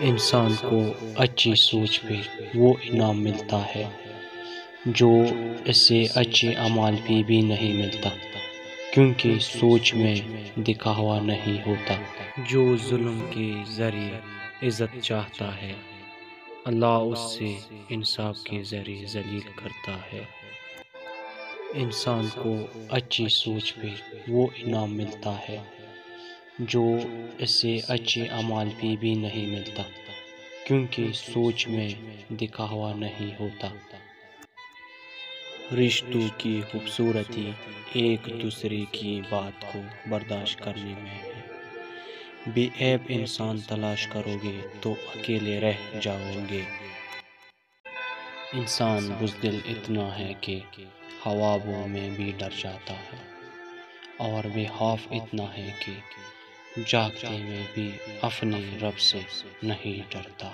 انسان کو اچھی سوچ پہ وہ انعام ملتا ہے جو اس سے اچھے اعمال پہ بھی نہیں ملتا، کیونکہ سوچ میں دکھاوا نہیں ہوتا۔ جو ظلم کے ذریعے عزت چاہتا ہے، اللہ اس سے انصاف کے ذریعے ذلیل کرتا ہے۔ انسان کو اچھی سوچ پہ وہ انعام ملتا ہے جو اس سے اچھے اعمال پہ بھی نہیں ملتا، کیونکہ سوچ میں دکھاوا نہیں ہوتا۔ رشتوں کی خوبصورتی ایک دوسرے کی بات کو برداشت کرنے میں ہے۔ بے عیب انسان تلاش کرو گے تو اکیلے رہ جاؤ گے۔ انسان بزدل اتنا ہے کہ خوابوں میں بھی ڈر جاتا ہے، اور بے خوف اتنا ہے کہ جاگتے میں بھی اپنے رب سے نہیں ڈرتا۔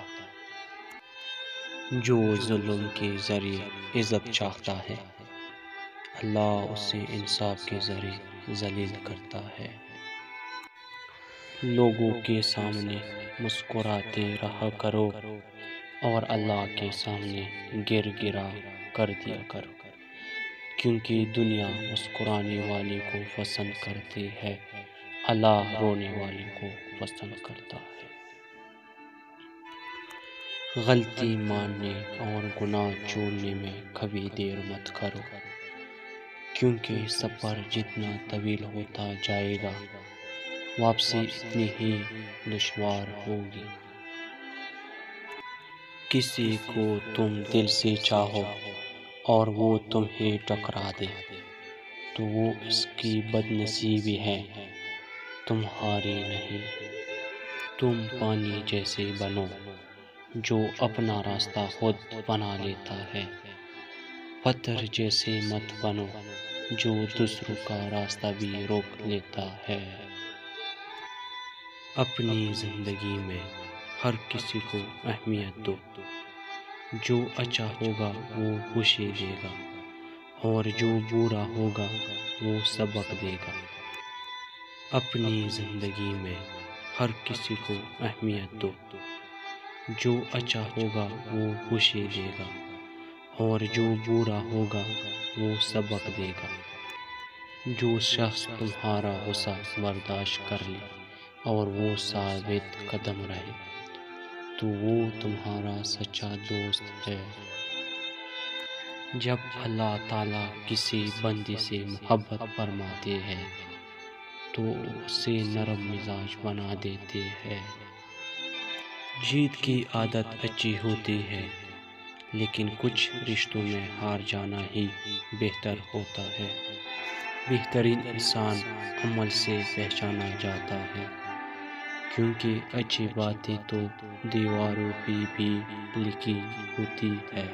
جو ظلم کے ذریعے عزت چاہتا ہے، اللہ اسے انصاف کے ذریعے ذلیل کرتا ہے۔ لوگوں کے سامنے مسکراتے رہا کرو اور اللہ کے سامنے گر گرا کر دیا کرو، کیونکہ دنیا مسکرانے والے کو پسند کرتی ہے، اللہ رونے والے کو پسند کرتا ہے۔ غلطی ماننے اور گناہ چھوڑنے میں کبھی دیر مت کرو، کیونکہ سفر جتنا طویل ہوتا جائے گا واپسی اتنی ہی دشوار ہوگی۔ کسی کو تم دل سے چاہو اور وہ تمہیں ٹکرا دے تو وہ اس کی بد نصیبی ہے، تمہاری نہیں۔ تم پانی جیسے بنو جو اپنا راستہ خود بنا لیتا ہے، پتھر جیسے مت بنو جو دوسروں کا راستہ بھی روک لیتا ہے۔ اپنی زندگی میں ہر کسی کو اہمیت دو، جو اچھا ہوگا وہ خوشی دے گا اور جو برا ہوگا وہ سبق دے گا۔ اپنی زندگی میں ہر کسی کو اہمیت دو، جو اچھا ہوگا وہ خوشی دے گا اور جو برا ہوگا وہ سبق دے گا۔ جو شخص تمہارا غصہ برداشت کر لے اور وہ ثابت قدم رہے تو وہ تمہارا سچا دوست ہے۔ جب اللہ تعالیٰ کسی بندے سے محبت فرماتے ہیں تو اسے نرم مزاج بنا دیتے ہیں۔ جیت کی عادت اچھی ہوتی ہے، لیکن کچھ رشتوں میں ہار جانا ہی بہتر ہوتا ہے۔ بہترین انسان عمل سے پہچانا جاتا ہے، کیونکہ اچھی باتیں تو دیواروں پہ بھی لکھی ہوتی ہے۔